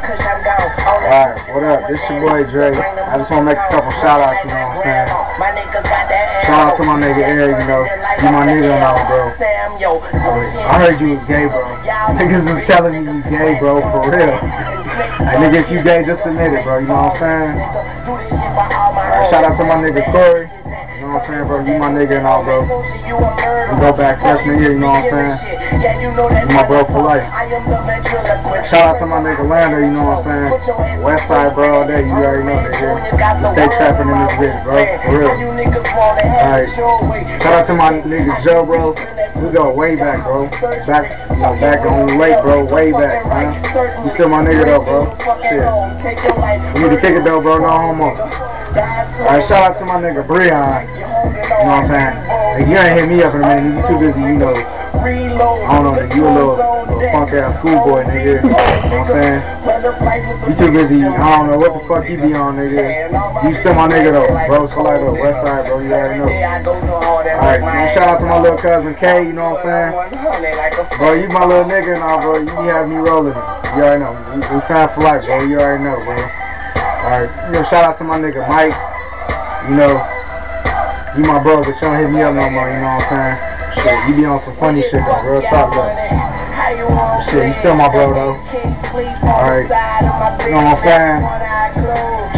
Alright, what up? This your boy Dre. I just want to make a couple shout outs, you know what I'm saying? Shout out to my nigga Eric, you know. You my nigga and all, bro. I heard you was gay, bro. Niggas is telling me you gay, bro, for real. Hey, nigga, if you gay, just admit it, bro, you know what I'm saying? Shout out to my nigga Corey. You know what I'm saying, bro? You my nigga and all, bro. We go back freshman year, you know what I'm saying? You my bro for life. Shout out to my nigga Lander, you know what I'm saying? West side, bro, all day, you already know, nigga. We stay trapping in this bitch, bro, for real. Alright. Shout out to my nigga Joe, bro. We go way back, bro. Back, you know, back on the lake, bro. Way back, man. You still my nigga, though, bro. Shit. You need to kick it, though, bro. No homo. Alright, shout out to my nigga Breon. You know what I'm saying? Hey, you ain't hit me up in a minute. You too busy, you know. I don't know, nigga. You a little punk ass schoolboy, nigga. You know what I'm saying? You too busy. I don't know what the fuck you be on, nigga. You still my nigga, though. Bro, so like the West Side, bro. You already know. Alright, shout out to my little cousin K. You know what I'm saying? Bro, you my little nigga and all, bro. You be having me rolling it. You already know. We fan for life, bro. You already know, bro. Alright, you know, shout out to my nigga Mike. You know, you my bro, but you don't hit me up no more, you know what I'm saying? Shit, you be on some funny shit though, real talk though. Shit, you still my bro though. Alright, you know what I'm saying?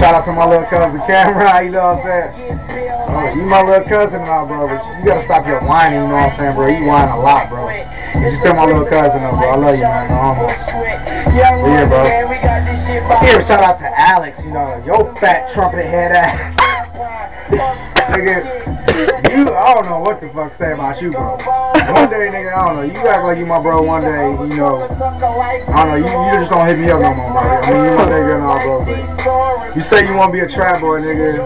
Shout out to my little cousin Cameron, you know what I'm saying? You my little cousin and all, bro, but you gotta stop your whining, you know what I'm saying, bro? You whine a lot, bro. You still my little cousin though, bro. I love you, man. No homo. But yeah, bro. Here, shout out to Alex, you know, your fat trumpet head ass. Nigga, I don't know what the fuck to say about you, bro. One day, nigga, I don't know. You act like you my bro one day, you know. I don't know, you just don't hit me up no more, bro. I mean, you my nigga and all, bro. But you say you want to be a trap boy, nigga.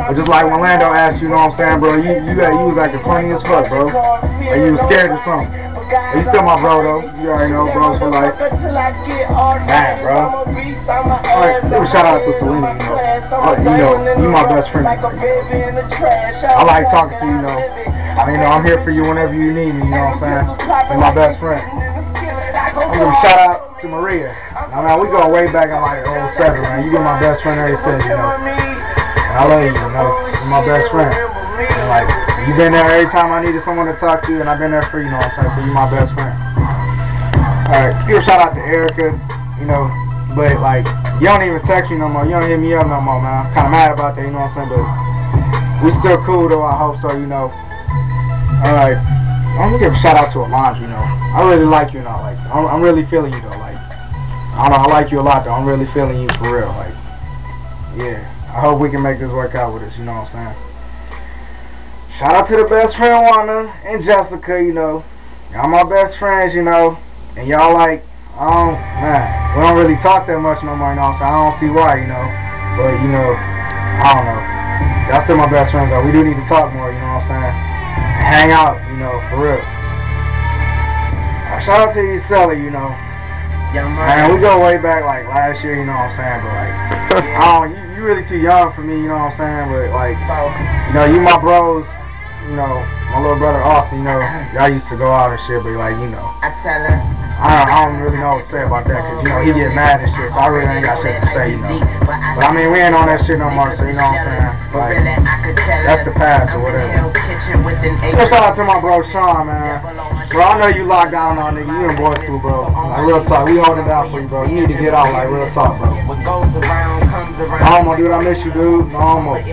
But just like when Lando asked you, know what I'm saying, bro, you was acting funny as fuck, bro. Like you was scared or something. But you still my bro, though. You already know, bros for life. Man, bro. Alright, shout out to Selena, you know. You my best friend. I like talking to you, you know. I'm here for you whenever you need me, you know what I'm saying? You're my best friend. I'm gonna shout out to Maria. Man, we go way back in like 07, man. You been my best friend ever since, you know. And I love you, you know. You're my best friend. And like, you been there every time I needed someone to talk to, and I've been there for you, know what I'm saying? So you're my best friend. Alright, give a shout out to Erica, you know. But like, you don't even text me no more. You don't hit me up no more, man. I'm kind of mad about that, you know what I'm saying? But we still cool though. I hope so, you know. Alright, I'm gonna give a shout out to Alondra, you know. I really like you, now. Like, I'm really feeling you though. Like, I don't know, I like you a lot though. I'm really feeling you for real. Like, yeah. I hope we can make this work out with us. You know what I'm saying? Shout out to the best friend Wanda and Jessica, you know. Y'all my best friends, you know. And y'all like, man, we don't really talk that much no more, you know what I'm saying? I don't see why, you know. But, you know, I don't know. Y'all still my best friends, though. We do need to talk more, you know what I'm saying? And hang out, you know, for real. Shout out to you, Sally, you know. Man, we go way back, like, last year, you know what I'm saying? But, like, you really too young for me, you know what I'm saying? But, like, you know, you my bros, you know, my little brother Austin, you know, y'all used to go out and shit, but, like, you know. I tell her. I don't really know what to say about that, because, you know, he get mad and shit, so I really ain't got shit to say, you know. But, I mean, we ain't on that shit no more, so you know what I'm saying? Like, that's the past or whatever. Shout out to my bro Sean, man. Bro, I know you locked down on nigga. You in boy school, bro. Like, real talk. We hold it down for you, bro. You need to get out, like, real talk, bro. No homo, dude. I miss you, dude. No homo. But,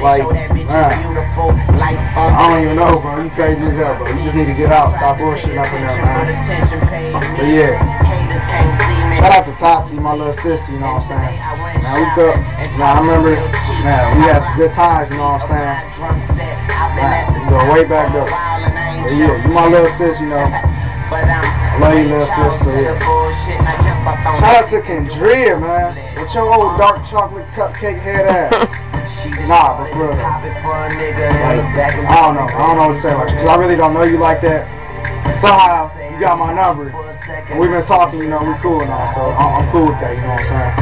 like, man, I don't even know, bro. You crazy as hell, bro. You just need to get out. Stop bullshitting up in there, man. But, yeah. Shout out to Tassie, my little sister, you know what I'm saying? Now, we go. Now, I remember, man, we had some good times, you know what I'm saying? Man, we go way back up. But yeah, you my little sis, you know. I love you, little sis, so yeah. Shout out to Kendria, man. With your old dark chocolate cupcake head ass. Nah, but for real. Like, I don't know what to say about you. Because I really don't know you like that. Somehow, you got my number. And we've been talking, you know, we cool now. So I'm cool with that, you know what I'm saying?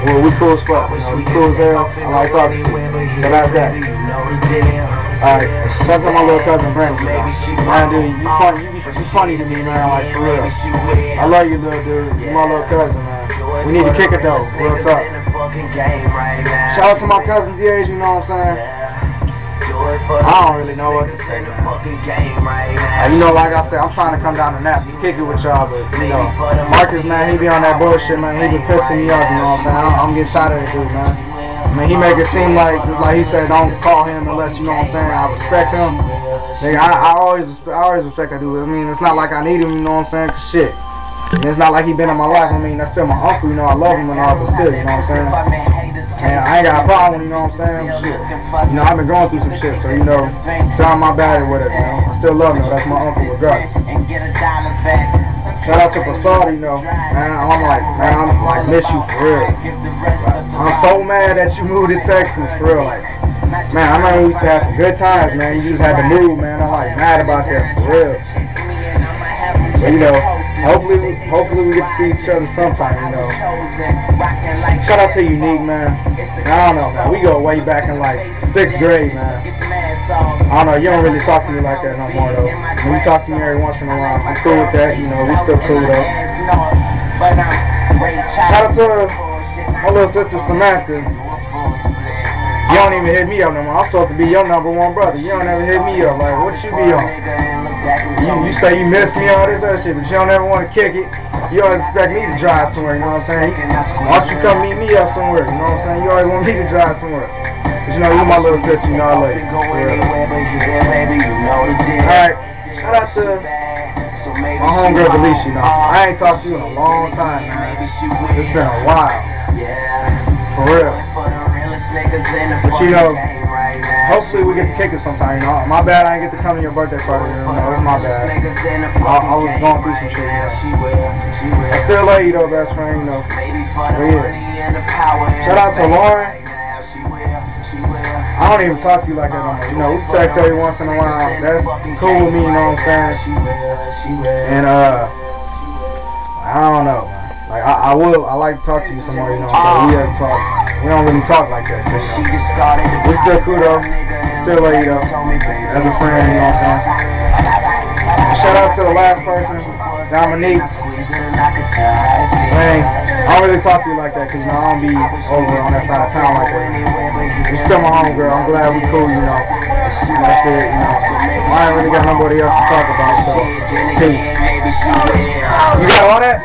Well, we cool as fuck, you know. We cool as hell. I like talking to you. So that's that. Alright, shout out to my little cousin Brandon. Man, dude, you funny to me, man, like for real. I love you, little dude. You my little cousin, man. We need to kick it though. Real talk. Shout out to my cousin DH, you know what I'm saying? I don't really know what to say, man. You know, like I said, I'm trying to come down to Napa to kick it with y'all, but you know, Marcus, man, he be on that bullshit, man. He be pissing me off, you know what I'm saying? I'm getting tired of that dude, man. I mean, he make it seem like, just like he said, don't call him unless, you know what I'm saying, I respect him. Nigga, I always respect that dude. I mean, it's not like I need him, you know what I'm saying? Cause shit. And it's not like he been in my life. I mean, that's still my uncle, you know, I love him and all, but still, you know what I'm saying? And I ain't got a problem, you know what I'm saying? Shit. You know, I've been going through some shit, so, you know, tell him my bad or whatever, you know. I still love him, that's my uncle regardless. Shout out to Pasada, you know. Man, I'm like, miss you for real. I'm so mad that you moved to Texas, for real. Like, man, I remember we used to have some good times, man. You just had to move, man. I'm like mad about that, for real. But, you know, hopefully we get to see each other sometime, you know. Shout out to Unique, man. I don't know, man. We go way back in like 6th grade, man. I don't know, you don't really talk to me like that no more, though. When you talk to me every once in a while, I'm cool with that, you know, we still cool, though. Shout out to my little sister, Samantha. You don't even hit me up no more. I'm supposed to be your #1 brother. You don't ever hit me up. Like, what you be on? You say you miss me, all this other shit, but you don't ever want to kick it. You always expect me to drive somewhere, you know what I'm saying? Why don't you come meet me up somewhere, you know what I'm saying? You always want me to drive somewhere. But you know, you're my little sister, you know I love you. Alright, shout out to my homegirl Delisha, you know. I ain't talked to you in a long time, man. It's been a while. For real. But you know, hopefully we get to kick it sometime, you know. My bad I didn't get to come to your birthday party, you know. It was my bad. I was going through some shit, you know. I still love you though, best friend, you know. But yeah. Shout out to Lauren. I don't even talk to you like that no more. You know, we text every once in a while. That's cool with me, you know what I'm saying? And I don't know, man. Like I like to talk to you some more, you know what I'm saying? We have to talk. We don't really talk like that, so you know. We still cool though. Still love you though. As a friend, you know what I'm saying? Shout out to the last person, Dominique. Man, I don't really talk to you like that because you know I don't be over on that side of town like that. You're still my homegirl. I'm glad we cool, you know. That's it, you know. I ain't really got nobody else to talk about, so peace. You got all that?